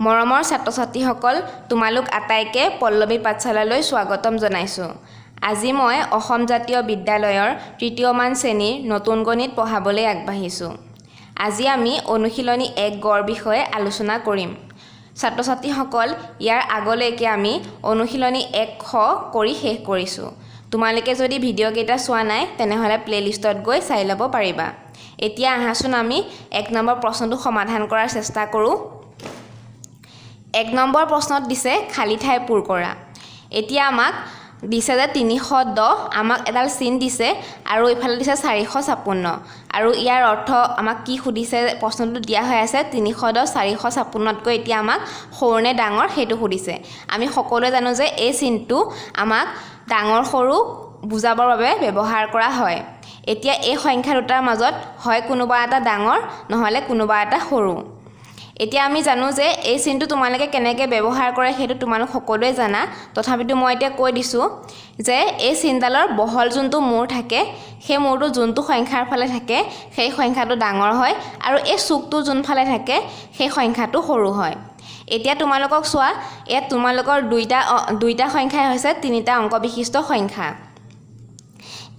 মৰমৰ ছাত্ৰ-ছাত্ৰীসকল তোমালোক আটাইকে পল্লৱী পাঠশালালৈ স্বাগতম জনাইছো। আজি মই অসম জাতীয় বিদ্যালয়ৰ তৃতীয়মান শ্ৰেণীৰ নতুন গণিত পঢ়াবলৈ আগবাঢ়িছো। আজি আমি অনুশীলনী 1 গড় বিষয়ে আলোচনা কৰিম। ছাত্ৰ-ছাত্ৰীসকল ইয়াৰ আগলৈকে আমি অনুশীলনী 1 খ কৰি শেষ কৰিছো। তোমালোকে যদি ভিডিঅ' কেইটা চোৱা নাই তেনেহলে প্লেলিষ্টত গৈ চাই ল'ব পাৰিবা। এতিয়া আহাচোন আমি 1 নম্বৰ প্ৰশ্নটো সমাধান কৰাৰ চেষ্টা কৰো। 1 নম্বৰ প্ৰশ্নত দিছে খালি ঠাই পূৰ কৰা। এতিয়া আমাক দিছে যে 310 আমাক এডাল চিন দিছে আৰু ইফালে দিছে 456 আৰু ইয়াৰ অৰ্থ আমাক কি সুধিছে প্ৰশ্নটো দিয়া হৈ আছে 310 456তকৈ এতিয়া আমাক সৰু নে ডাঙৰ সেইটো সুধিছে। আমি সকলোৱে জানো যে এই চিনটো আমাক ডাঙৰ সৰু বুজাবৰ বাবে ব্যৱহাৰ কৰা হয়। এতিয়া এই সংখ্যা দুটাৰ মাজত হয় কোনোবা এটা ডাঙৰ নহলে কোনোবা এটা সৰু। এতিয়া আমি জানো যে এই চিনটো তোমালোকে কেনেকৈ ব্যৱহাৰ কৰে সেইটো তোমালোক সকলোৱে জানা, তথাপিতো মই এতিয়া কৈ দিছো যে এই চিনডালৰ বহল যোনটো মূৰ থাকে সেই মূৰটো যোনটো সংখ্যাৰ ফালে থাকে সেই সংখ্যাটো ডাঙৰ হয় আৰু এই চুকটো যোনফালে থাকে সেই সংখ্যাটো সৰু হয়। এতিয়া তোমালোকক চোৱা ইয়াত তোমালোকৰ দুইটা সংখ্যাই হৈছে 3টা অংক বিশিষ্ট সংখ্যা।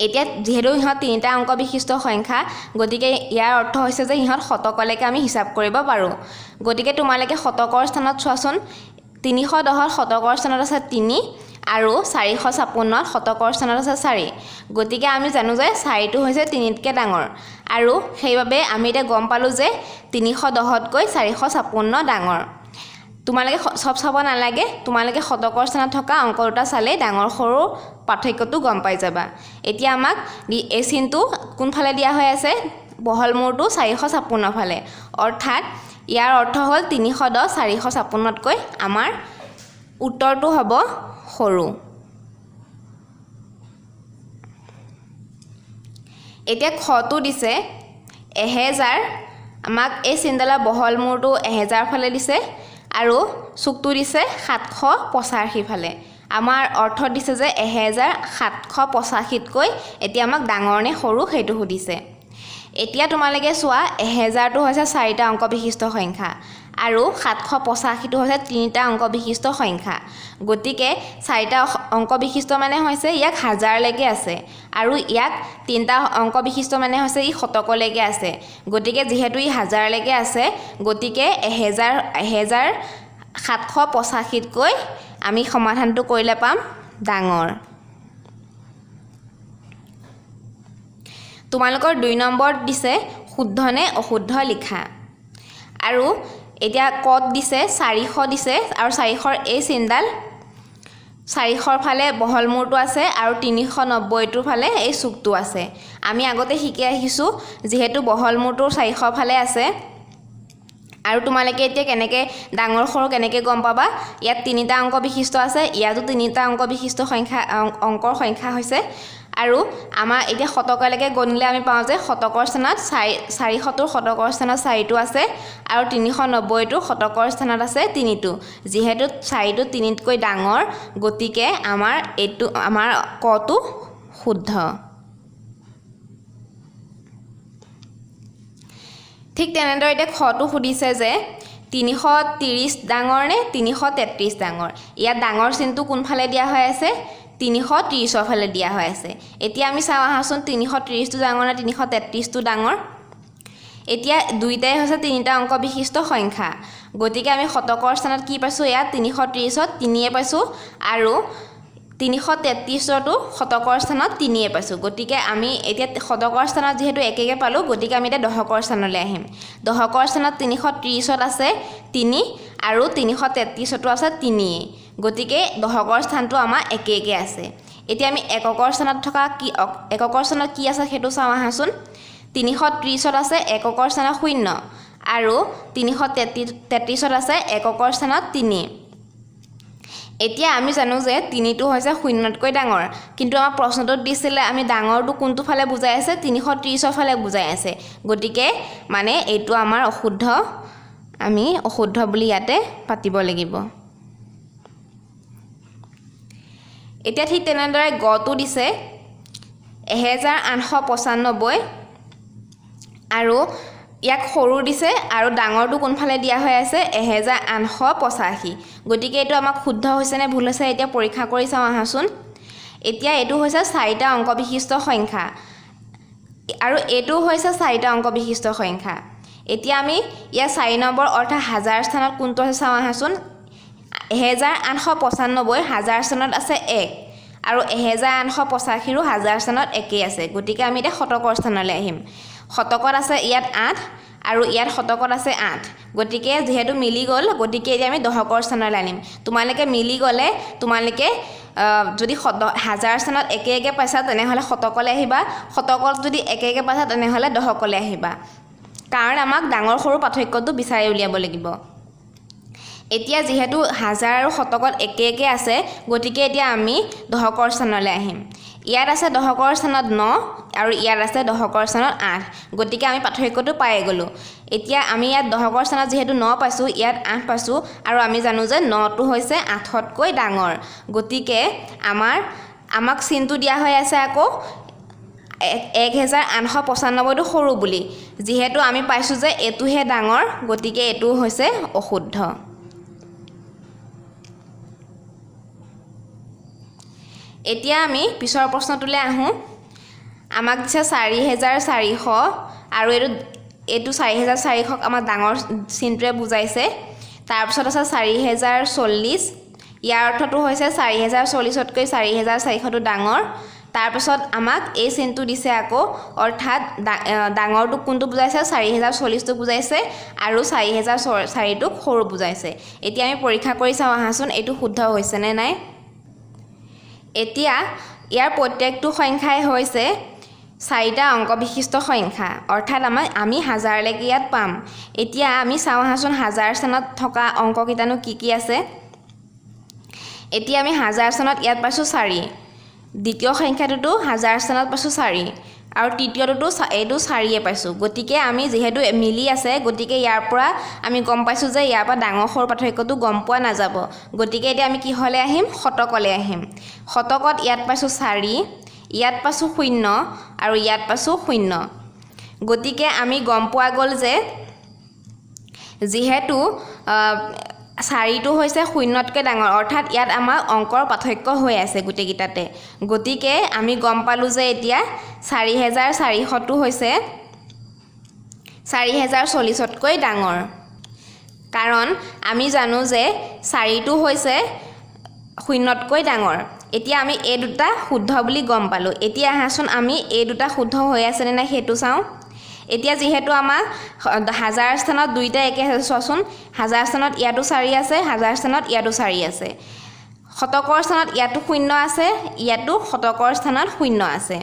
এতিয়া যেহেতু ইহঁত 3টা অংক বিশিষ্ট সংখ্যা গতিকে ইয়াৰ অৰ্থ হৈছে যে ইহঁত শতকলৈকে আমি হিচাপ কৰিব পাৰোঁ। গতিকে তোমালোকে শতকৰ স্থানত চোৱাচোন 310ত শতকৰ স্থানত আছে 3 আৰু 456ত শতকৰ স্থানত আছে 4। গতিকে আমি জানো যে 4টো হৈছে 3তকৈ ডাঙৰ আৰু সেইবাবে আমি এতিয়া গম পালোঁ যে 310তকৈ 456 ডাঙৰ। তোমালোকে সব চাব নালাগে, তোমালোকে শতকৰ স্থানত থকা অংক দুটা চালেই ডাঙৰ সৰু পাৰ্থক্যটো গম পাই যাবা। এতিয়া আমাক এই চিনটো কোনফালে দিয়া হৈ আছে বহল মূৰটো 456 ফালে, অৰ্থাৎ ইয়াৰ অৰ্থ হ'ল 310 456তকৈ আমাৰ উত্তৰটো হ'ব সৰু। এতিয়া খটো দিছে 1000, আমাক এই চিনডালৰ বহল মূৰটো 1000 ফালে দিছে আৰু চুকটো দিছে 785 ফালে। আমাৰ অৰ্থ দিছে যে 1785তকৈ এতিয়া আমাক ডাঙৰ নে সৰু সেইটো সুধিছে। এতিয়া তোমালোকে চোৱা 1000টো হৈছে 4টা অংক বিশিষ্ট সংখ্যা আৰু 785টো হৈছে 3টা অংক বিশিষ্ট সংখ্যা। গতিকে 4টা অংক বিশিষ্ট মানে হৈছে ইয়াক 1000লৈকে আছে আৰু ইয়াক 3টা অংক বিশিষ্ট মানে হৈছে ই শতকলৈকে আছে। গতিকে যিহেতু ই 1000লৈকে আছে গতিকে 1785তকৈ আমি সমাধানটো কৰিলে পাম ডাঙৰ। তোমালোকৰ 2 নম্বৰত দিছে শুদ্ধ নে অশুদ্ধ লিখা আৰু এতিয়া কত দিছে 400 দিছে আৰু 400ৰ এই চিনডাল 400ৰ ফালে বহল মূৰটো আছে আৰু 390টোৰ ফালে এই চুকটো আছে। আমি আগতে শিকি আহিছোঁ যিহেতু বহল মূৰটো 400ৰ ফালে আছে আৰু তোমালোকে এতিয়া কেনেকৈ ডাঙৰ সৰু কেনেকৈ গম পাবা। ইয়াত 3টা অংক বিশিষ্ট আছে, ইয়াতো 3টা অংক বিশিষ্ট অংকৰ সংখ্যা হৈছে আৰু আমাৰ এতিয়া শতকলৈকে গণিলে আমি পাওঁ যে শতকৰ স্থানত 400টোৰ শতকৰ স্থানত 4টো আছে আৰু 390টোৰ শতকৰ স্থানত আছে 3টো। যিহেতু 4টো 3তকৈ ডাঙৰ গতিকে আমাৰ কটো শুদ্ধ। ঠিক তেনেদৰে এতিয়া খটো সুধিছে যে 330 ডাঙৰ নে 333 ডাঙৰ। ইয়াত ডাঙৰ চিনটো কোনফালে দিয়া হৈ আছে 330ৰ ফালে দিয়া হৈ আছে। এতিয়া আমি চাওঁ আহাচোন 330টো ডাঙৰ নে 333টো ডাঙৰ। এতিয়া দুইটাই হৈছে 3টা অংক বিশিষ্ট সংখ্যা গতিকে আমি শতকৰ স্থানত কি পাইছোঁ ইয়াত 330ত 3 পাইছোঁ আৰু 333টো শতকৰ স্থানত 3 পাইছোঁ। গতিকে আমি এতিয়া শতকৰ স্থানত যিহেতু একেকৈ পালোঁ গতিকে আমি এতিয়া দশকৰ স্থানলৈ আহিম। দশকৰ স্থানত 330ত আছে 3 আৰু 333টো আছে 3। গতিকে দশকৰ স্থানটো আমাৰ একেকৈ আছে। এতিয়া আমি এককৰ স্থানত কি আছে সেইটো চাওঁ আহাচোন। 330ত আছে এককৰ স্থানত 0 আৰু 333ত আছে এককৰ স্থানত 3। এতিয়া আমি জানো যে 3টো হৈছে 0তকৈ ডাঙৰ, কিন্তু আমাৰ প্ৰশ্নটোত দিছিলে আমি ডাঙৰটো কোনটো ফালে বুজাই আছে 330ৰ ফালে বুজাই আছে। গতিকে মানে এইটো আমাৰ অশুদ্ধ, আমি অশুদ্ধ বুলি ইয়াতে পাতিব লাগিব। এতিয়া ঠিক তেনেদৰে গটো দিছে 1895 আৰু ইয়াক সৰু দিছে আৰু ডাঙৰটো কোনফালে দিয়া হৈ আছে 1885 গতিকে এইটো আমাক শুদ্ধ হৈছে নে ভুল হৈছে এতিয়া পৰীক্ষা কৰি চাওঁ আহাচোন এতিয়া এইটো হৈছে 4টা অংক বিশিষ্ট সংখ্যা আৰু এইটো হৈছে 4টা অংক বিশিষ্ট সংখ্যা এতিয়া আমি ইয়া 4 নম্বৰ অৰ্থাৎ হাজাৰ স্থানত কোনটো আছে চাওঁ আহাচোন 1895 হাজাৰ স্থানত আছে 1 আৰু 1885 ৰো হাজাৰ স্থানত একেই আছে গতিকে আমি এটা শতকৰ স্থানলৈ আহিম শতকত আছে ইয়াত 8 আৰু ইয়াত শতকত আছে 8 গতিকে যেহেতু মিলি গল গতিকে এতিয়া আমি দশকৰ স্থানলৈ আনিম তোমালোকে মিলি গলে তোমালোকে যদি হাজাৰ স্থানত একে একে পাইছা তেনেহলে শতকলৈ আহিবা শতকত যদি একে একে পাইছা তেনেহলে দশকলৈ আহিবা কাৰণ আমাক ডাঙৰ সৰু পাৰ্থক্যটো বিচাৰি উলিয়াব লাগিব এতিয়া যেহেতু হাজাৰ আৰু শতকত একে একে আছে গতিকে এতিয়া আমি দশকৰ স্থানলৈ আহিম ইয়াত আছে দশকৰ স্থানত 9 আৰু ইয়াত আছে দশকৰ স্থানত 8 গতিকে আমি পাৰ্থক্যটো পাই গলো এতিয়া আমি ইয়াত দশকৰ স্থানত যেহেতু 9 পাইছো ইয়াত 8 পাইছো আৰু আমি জানো যে 9 টো হৈছে 8 তকৈ ডাঙৰ গতিকে আমাক চিনটো দিয়া হৈ আছে আকৌ 1895 টো সৰু বুলি যেহেতু আমি পাইছো যে এটোহে ডাঙৰ গতিকে এটো হৈছে অশুদ্ধ এতিয়া আমি পিছৰ প্ৰশ্নটোলৈ আহো আমাক দিছে 4400 আৰু এইটো 4400 ক আমাৰ ডাঙৰ চিনটোৱে বুজাইছে তাৰ পিছত আছে 4040 ইয়াৰ অৰ্থটো হৈছে 4040 তকৈ 4400 টো ডাঙৰ তাৰ পিছত আমাক এই চিনটো দিছে আকৌ অৰ্থাৎ ডাঙৰটো কোনটো বুজাইছে 4040 টো বুজাইছে আৰু 4004 টো সৰু বুজাইছে এতিয়া আমি পৰীক্ষা কৰি চাওঁ আহাচোন এইটো শুদ্ধ হৈছে নে নাই এতিয়া ইয়াৰ প্ৰত্যেকটো সংখ্যাই হৈছে 4টা অংক বিশিষ্ট সংখ্যা অৰ্থাৎ আমি হাজাৰলৈকে ইয়াত পাম এতিয়া আমি চাওঁ আহাচোন হাজাৰ স্থানত থকা অংক কিটানো কি আছে এতিয়া আমি হাজাৰ স্থানত ইয়াত পাইছো 4 দ্বিতীয় সংখ্যাটো হাজাৰ স্থানত পাইছো 4 আৰু তৃতীয়টো এইটো 4 পাইছো গতিকে আমি যেহেতু মিলি আছে গতিকে ইয়াৰ পৰা আমি গম পাইছো যে ইয়াৰ পৰা ডাঙৰ সৰু পাৰ্থক্যটো গম পোৱা নাযাব গতিকে এতিয়া আমি কি হলে আহিম শতকলৈ আহিম শতকত ইয়াত পাইছো 4 ইয়াত পাইছো 0 আৰু ইয়াত পাইছো 0 গতিকে আমি গম পোৱা গল যে যেহেতু 4 টো হৈছে 0 তকৈ ডাঙৰ অৰ্থাৎ ইয়াত আমাৰ অংকৰ পাৰ্থক্য হৈ আছে গুটেকিটাতে গতিকে আমি গম পালো যে এতিয়া 4400 টো হৈছে 4040 তকৈ ডাঙৰ কাৰণ আমি জানো যে 4 টো হৈছে 0 তকৈ ডাঙৰ এতিয়া আমি এই দুটা শুদ্ধ বুলি গম পালো এতিয়া আহাচোন আমি এই দুটা শুদ্ধ হৈ আছে নে নাই হেতু চাওঁ এতিয়া যেহেতু আমাৰ হাজাৰ স্থানত দুইটা একে চোৱাচোন হাজাৰ স্থানত ইয়াতো 4 আছে হাজাৰ স্থানত ইয়াতো 4 আছে শতকৰ স্থানত ইয়াতো 0 আছে ইয়াতো শতকৰ স্থানত 0 আছে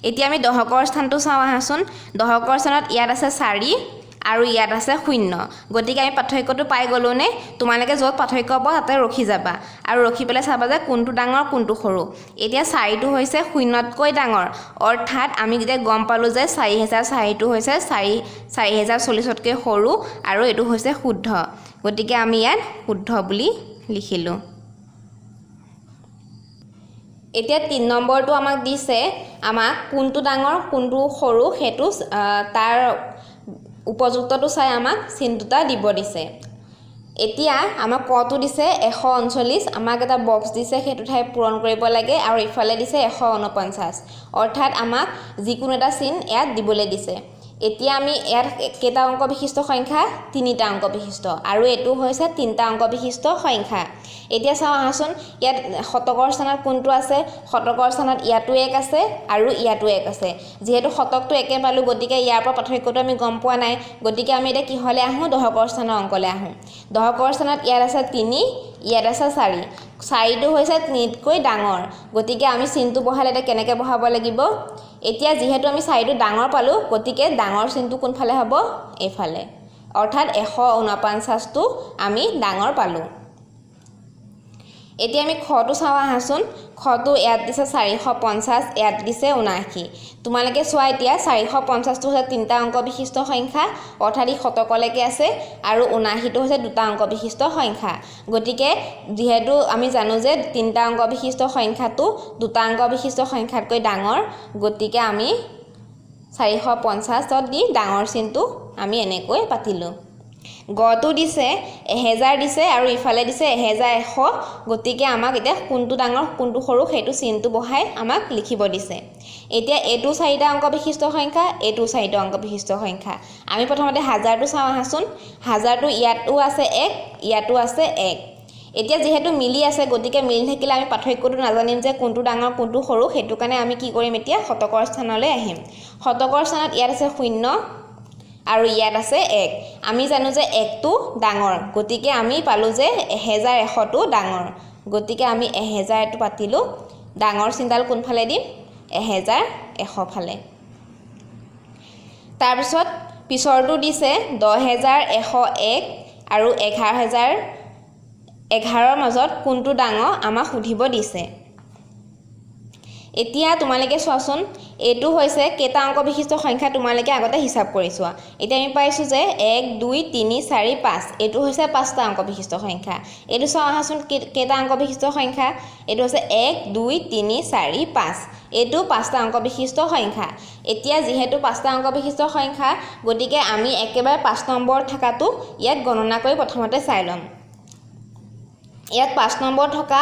এতিয়া আমি দশকৰ স্থানটো চাওঁ আহাচোন দশকৰ স্থানত ইয়াত আছে 4 আৰু ইয়াত আছে 0 গতিকে আমি পাৰ্থক্যটো পাই গলো নে তোমালোকে যত পাৰ্থক্য পাবা তাতে ৰখি যাবা আৰু ৰখি পেলাই চাবা যে কোনটো ডাঙৰ কোনটো সৰু এতিয়া 4 টো হৈছে 0 তকৈ ডাঙৰ অৰ্থাৎ আমি যেতিয়া গম পালো যে 4004 টো হৈছে 4040 তকৈ সৰু আৰু এটো হৈছে শুদ্ধ গতিকে আমি ইয়াত শুদ্ধ বুলি লিখিলো এতিয়া 3 নম্বৰটো আমাক দিছে আমাক কোনটো ডাঙৰ কোনটো সৰু হেতু তাৰ উপযুক্তটো চাই আমাক চিন দুটা দিব দিছে এতিয়া আমাক কটো দিছে 139 আমাক এটা বক্স দিছে হেতু ঠাই পূৰণ কৰিব লাগে আৰু ইফালে দিছে 149 অৰ্থাৎ আমাক যিকোনো এটা চিন ইয়াত দিবলৈ দিছে এতিয়া আমি ইয়াত কেটা অংক বিশিষ্ট সংখ্যা 3টা অংক বিশিষ্ট আৰু এটো হৈছে 3টা অংক বিশিষ্ট সংখ্যা এতিয়া চাওঁ আহাচোন ইয়াত শতকৰ স্থানত কোনটো আছে শতকৰ স্থানত ইয়াতো 1 আছে আৰু ইয়াতো 1 আছে যেহেতু শতকটো একে পালো গতিকে ইয়াৰ পৰা পাৰ্থক্যটো আমি গম পোৱা নাই গতিকে আমি এটা কি হলে আহো দশকৰ স্থানৰ অংকলৈ আহো দশকৰ স্থানত ইয়াত আছে 3 ইয়াত আছে 4 4 টো হৈছে 3 তকৈ ডাঙৰ গতিকে আমি চিনটো বহালে এটা কেনেকৈ বহাব লাগিব এতিয়া যেহেতু আমি 4 টো ডাঙৰ পালো গতিকে ডাঙৰ চিনটো কোনফালে হ'ব এফালে অৰ্থাৎ 149 টো আমি ডাঙৰ পালো এতিয়া আমি খটো চাও আহাচোন খটো ইয়াত দিছে 450 ইয়াত দিছে 79 তোমালোকে চোৱা এতিয়া 450 টো হৈছে 3টা অংক বিশিষ্ট সংখ্যা অৰ্থাৎ ই শতকলৈকে আছে আৰু 79 টো হৈছে 2টা অংক বিশিষ্ট সংখ্যা গতিকে যেহেতু আমি জানো যে 3টা অংক বিশিষ্ট সংখ্যাটো 2টা অংক বিশিষ্ট সংখ্যাতকৈ ডাঙৰ গতিকে আমি 450 দি ডাঙৰ চিনটো আমি এনেকৈ পাতিলোঁ গটো দিছে 1000 দিছে আৰু ইফালে দিছে 1100 গতিকে আমাক এতিয়া কোনটো ডাঙৰ কোনটো সৰু সেইটো চিনটো বহাই আমাক লিখিব দিছে এতিয়া এটো 4টা অংক বিশিষ্ট সংখ্যা এটো 4টা অংক বিশিষ্ট সংখ্যা আমি প্ৰথমতে 1000 টো চাওঁ আহাচোন 1000 টো ইয়াতো আছে 1 ইয়াতো আছে 1 এতিয়া যেহেতু মিলি আছে গতিকে মিলি থাকিলে আমি পাৰ্থক্যটো নাজানিম যে কোনটো ডাঙৰ কোনটো সৰু সেইটো কাৰণে আমি কি কৰিম এতিয়া শতকৰ স্থানলৈ আহিম শতকৰ স্থানত ইয়াত আছে 0 আৰু ইয়াত আছে 1 আমি জানো যে 1 টো ডাঙৰ গতিকে আমি পালো যে 1100 টো ডাঙৰ গতিকে আমি 1000 টো পাতিলো ডাঙৰ চিনডাল কোনফালে দিম 1100 ফালে তাৰ পিছত পিছৰটো দিছে 10101 আৰু 11000 11ৰ মাজত কোনটো ডাঙৰ আমাক সুধিব দিছে এতিয়া তোমালোকে চোৱাচোন এটো হৈছে কেটা অংক বিশিষ্ট সংখ্যা তোমালোকে আগতে হিসাব কৰি চোৱা এতিয়া আমি পাইছো যে 1 2 3 4 5 এটো হৈছে 5টা অংক বিশিষ্ট সংখ্যা এটো চোৱা আহাচোন কেটা অংক বিশিষ্ট সংখ্যা এটো হৈছে 1 2 3 4 5 এটো 5টা অংক বিশিষ্ট সংখ্যা এতিয়া যেহেতু 5টা অংক বিশিষ্ট সংখ্যা গতিকে আমি একেবাৰে 5 নম্বৰ থাকাটো ইয়াত গণনা কৰি প্ৰথমতে চাই লম ইয়াত 5 নম্বৰ থকা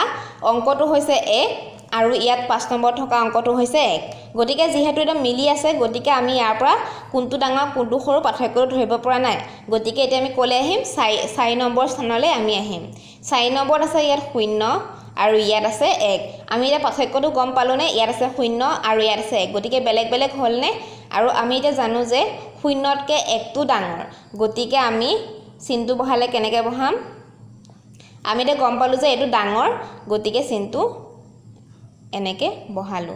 অংকটো হৈছে 1 আৰু ইয়াত 5 নম্বৰ থকা অংকটো হৈছে 1 গতিকে যেহেতু এটা মিলি আছে গতিকে আমি ইয়াৰ পৰা কোনটো ডাঙৰ কোনটো সৰু পাৰ্থক্যটো ধৰিব পৰা নাই গতিকে এতিয়া আমি কলে আহিম 4 নম্বৰ স্থানলৈ আমি আহিম 4 নম্বৰত আছে ইয়াত 0 আৰু ইয়াত আছে 1 আমি এটা পাৰ্থক্যটো গম পালো নে ইয়াত আছে 0 আৰু ইয়াত আছে 1 গতিকে বেলেগ বেলেগ হল নে আৰু আমি এটা জানো যে 0তকৈ 1টো ডাঙৰ গতিকে আমি চিনটো বহালে কেনেকৈ বহাম আমি এটা গম পালো যে এটো ডাঙৰ গতিকে চিনটো এনেকে বহালো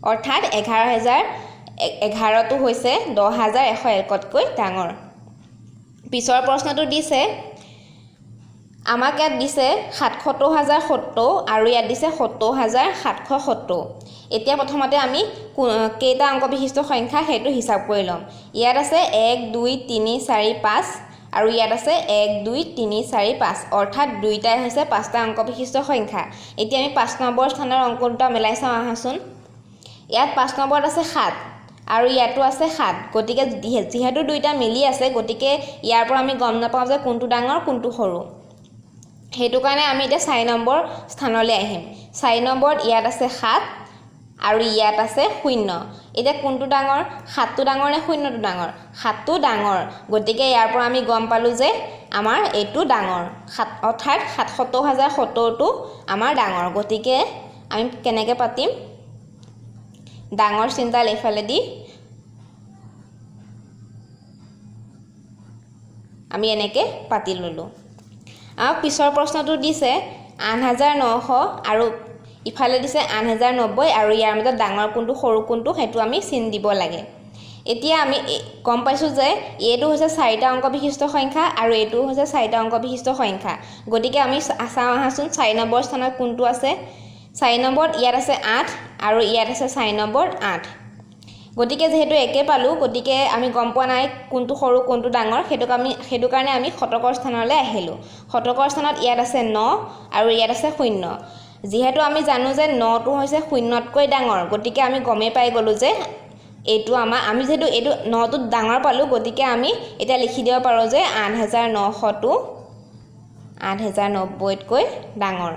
অৰ্থাৎ 11011 টো হৈছে 10101তকৈ ডাঙৰ পিছৰ প্ৰশ্নটো দিছে আমাক ইয়াত দিছে 77070 আৰু ইয়াত দিছে 70770 এতিয়া প্ৰথমতে আমি কেটা অংক বিশিষ্ট সংখ্যা সেইটো হিসাব কৰি লম ইয়াত আছে 1 2 3 4 5 আৰু ইয়াত আছে 1 2 3 4 5 অৰ্থাৎ দুইটাই হৈছে 5টা অংক বিশিষ্ট সংখ্যা এতিয়া আমি 5 নম্বৰ স্থানৰ অংকটো মিলাই চাওঁ আহাচোন ইয়াত 5 নম্বৰত আছে 7 আৰু ইয়াতো আছে 7 গতিকে যেহেতু দুইটা মিলি আছে গতিকে ইয়াৰ পৰা আমি গম নাপাওঁ যে কোনটো ডাঙৰ কোনটো সৰু হেতু কাৰণে আমি এতিয়া 4 নম্বৰ স্থানলৈ আহিম 4 নম্বৰত ইয়াত আছে 7 আৰু ইয়াত আছে 0 এতিয়া কোনটো ডাঙৰ 7টো ডাঙৰ নে 0টো ডাঙৰ 7টো ডাঙৰ গতিকে ইয়াৰ পৰা আমি গম পালো যে আমাৰ এটো ডাঙৰ অৰ্থাৎ 77070 টো আমাৰ ডাঙৰ গতিকে আমি কেনেকৈ পাতিম ডাঙৰ চিনডাল এফালে দি আমি এনেকৈ পাতি ললো আৰু পিছৰ প্ৰশ্নটো দিছে 8900 আৰু ইফালে দিছে 8090 আৰু ইয়াৰ মাজত ডাঙৰ কোনটো সৰু কোনটো হেতু আমি চিন দিব লাগে এতিয়া আমি গম পাইছো যে এটো হৈছে 4টা অংক বিশিষ্ট সংখ্যা আৰু এটো হৈছে 4টা অংক বিশিষ্ট সংখ্যা গতিকে আমি চাওঁ আহাচোন 4 নম্বৰ স্থানত কোনটো আছে 4 নম্বৰত ইয়াত আছে 8 আৰু ইয়াত আছে 4 নম্বৰত 8 গতিকে যেহেতু একে পালো গতিকে আমি গম পোৱা নাই কোনটো সৰু কোনটো ডাঙৰ হেতু কাৰণে আমি শতকৰ স্থানলৈ আহিলো শতকৰ স্থানত ইয়াত আছে 9 আৰু ইয়াত আছে 0 যেহেতু আমি জানো যে 9 টো হৈছে 0তকৈ ডাঙৰ গতিকে আমি গমে পাই গলো যে এটো আমি যেহেতু এটো 9 টো ডাঙৰ পালো গতিকে আমি এটা লিখি দিব পাৰো যে 8900 টো 8090তকৈ ডাঙৰ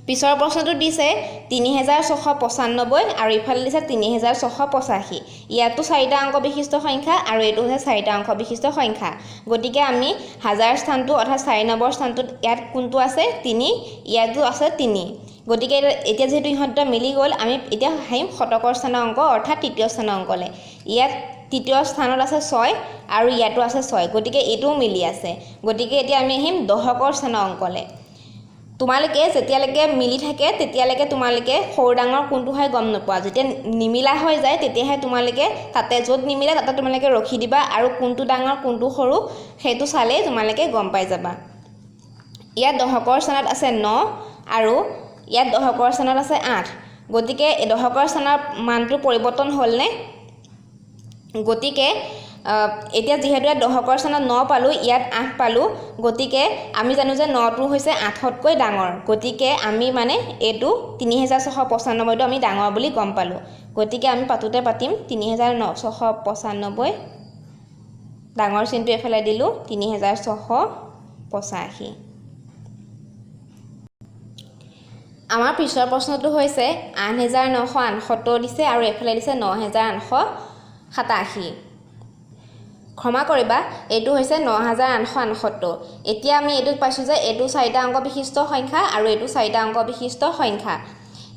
পিছৰ প্ৰশ্নটো দিছে 3695 আৰু ইফালে দিছে 3685 ইয়াতো 4টা অংক বিশিষ্ট সংখ্যা আৰু এটো হৈছে 4টা অংক বিশিষ্ট সংখ্যা গতিকে আমি 1000 স্থানটো অৰ্থাৎ 4 নম্বৰ স্থানটোত ইয়াত কোনটো আছে 3 ইয়াতো আছে 3 গতিকে এতিয়া যেহেতু ইহঁতটা মিলি গল আমি এতিয়া আহিম শতকৰ স্থানৰ অংক অৰ্থাৎ তৃতীয় স্থানৰ অংকলে ইয়াত তৃতীয় স্থানত আছে 6 আৰু ইয়াতো আছে 6 গতিকে এটোও মিলি আছে গতিকে এতিয়া আমি আহিম দশকৰ স্থানৰ অংকলে তোমালোকে যেতিয়ালৈকে মিলি থাকে তেতিয়ালৈকে তোমালোকে সৰু ডাঙৰ কোনটো হয় গম নোপোৱা যেতিয়া নিমিলা হৈ যায় তেতিয়াহে তোমালোকে তাতে য'ত নিমিলে তাতে তোমালোকে ৰখি দিবা আৰু কোনটো ডাঙৰ কোনটো সৰু সেইটো চালে তোমালোকে গম পাই যাবা ইয়াত দশকৰ স্থানত আছে 9 আৰু ইয়াত দশকৰ স্থানত আছে 8 গতিকে দশকৰ স্থানৰ মানটো পৰিৱৰ্তন হ'ল নে গতিকে এতিয়া যেহেতু দশকৰ স্থানত 9 পালো ইয়াত 8 পালো গতিকে আমি জানো যে 9 টো হৈছে 8তকৈ ডাঙৰ গতিকে আমি মানে এটো 3695 টো আমি ডাঙৰ বুলি গম পালো গতিকে আমি পাতোতে পাতিম 3695 ডাঙৰ চিনটো এফালে দিলোঁ 3685 আমাৰ পিছৰ প্ৰশ্নটো হৈছে 8968 দিছে আৰু এফালে দিছে 9887 ক্ষমা কৰিবা এইটো হৈছে 9868 এতিয়া আমি এইটো পাইছো যে এইটো 4টা অংক বিশিষ্ট সংখ্যা আৰু এইটো 4টা অংক বিশিষ্ট সংখ্যা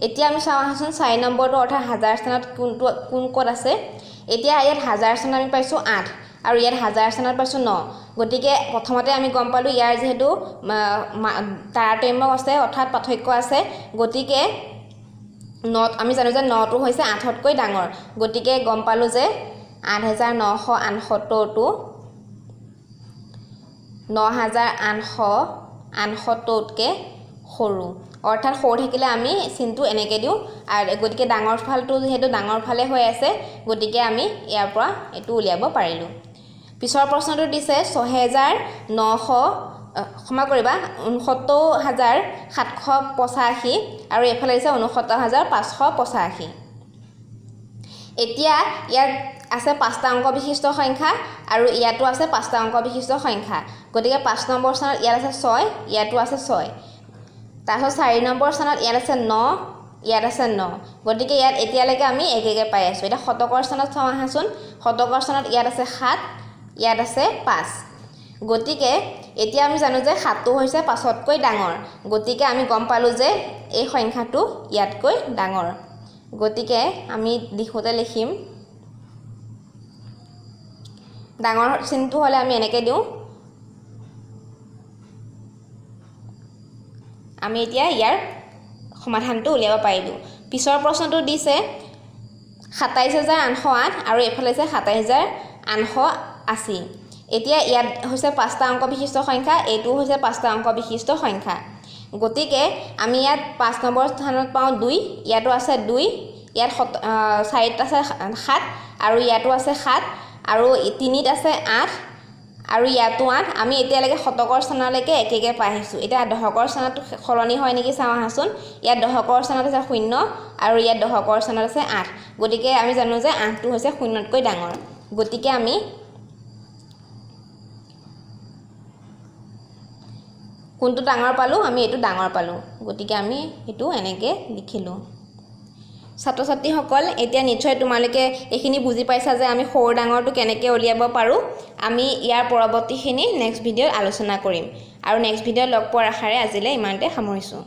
এতিয়া আমি চাওঁ আহাচোন 4 নম্বৰটো অৰ্থাৎ হাজাৰ স্থানত কোন ক'ত আছে এতিয়া ইয়াত হাজাৰ স্থানত আমি পাইছো 8 আৰু ইয়াত হাজাৰ স্থানত পাইছো 9 গতিকে প্ৰথমতে আমি গম পালো ইয়াৰ যেহেতু তাৰতম্য আছে অৰ্থাৎ পাৰ্থক্য আছে গতিকে 9 আমি জানো যে 9টো হৈছে 8তকৈ ডাঙৰ গতিকে গম পালো যে 8968 টো 9868তকৈ সৰু অৰ্থাৎ সৰু থাকিলে আমি চিনটো এনেকৈ দিওঁ আৰু গতিকে ডাঙৰ ফালটো যেহেতু ডাঙৰ ফালে হৈ আছে গতিকে আমি ইয়াৰ পৰা এইটো উলিয়াব পাৰিলোঁ পিছৰ প্ৰশ্নটো দিছে 6900 ক্ষমা কৰিবা 69785 আৰু এফালে দিছে 69585 এতিয়া ইয়াত আছে 5টা অংক বিশিষ্ট সংখ্যা আৰু ইয়াতো আছে 5টা অংক বিশিষ্ট সংখ্যা গতিকে 5 নম্বৰ স্থানত ইয়াত আছে 6 ইয়াতো আছে 6 তাৰপিছত 4 নম্বৰ স্থানত ইয়াত আছে 9 ইয়াত আছে 9 গতিকে ইয়াত এতিয়ালৈকে আমি একেকৈ পাই আছো এটা শতকৰ স্থানত চাওঁ আহাচোন শতকৰ স্থানত ইয়াত আছে 7 ইয়াত আছে 5 গতিকে এতিয়া আমি জানো যে 7টো হৈছে 5তকৈ ডাঙৰ গতিকে আমি গম পালো যে এই সংখ্যাটো ইয়াতকৈ ডাঙৰ গতিকে আমি লিখোতে লিখিম ডাঙৰ চিনটো হলে আমি এনেকৈ দিওঁ আমি এতিয়া ইয়াৰ সমাধানটো উলিয়াব পাৰিলোঁ পিছৰ প্ৰশ্নটো দিছে 27808 আৰু এফালে আছে 27880 এতিয়া ইয়াত হৈছে 5টা অংক বিশিষ্ট সংখ্যা এইটো হৈছে 5টা অংক বিশিষ্ট সংখ্যা গতিকে আমি ইয়াত 5 নম্বৰ স্থানত পাওঁ 2 ইয়াতো আছে 2 ইয়াত 4ত আছে 7 আৰু ইয়াতো আছে 7 আৰু 3ত আছে 8 আৰু ইয়াতো 8 আমি এতিয়ালৈকে শতকৰ স্থানলৈকে একেকৈ পাই আহিছোঁ এতিয়া দশকৰ স্থানত সলনি হয় নেকি চাওঁ আহাচোন ইয়াত দশকৰ স্থানত আছে 0 আৰু ইয়াত দশকৰ স্থানত আছে 8 গতিকে আমি জানো যে 8টো হৈছে 0তকৈ ডাঙৰ গতিকে আমি কোনটো ডাঙৰ পালো আমি এইটো ডাঙৰ পালো গতিকে আমি এটো এনেকৈ লিখিলো ছাত্ৰ ছাত্ৰীসকল এতিয়া নিশ্চয় তোমালোকে এইখিনি বুজি পাইছা যে আমি সৰু ডাঙৰটো কেনেকৈ উলিয়াব পাৰো আমি ইয়াৰ পৰৱৰ্তীখিনি নেক্সট ভিডিঅ'ত আলোচনা কৰিম আৰু নেক্সট ভিডিঅ'ত লগ পোৱাৰ আশাৰে আজিলৈ ইমানতে সামৰিছোঁ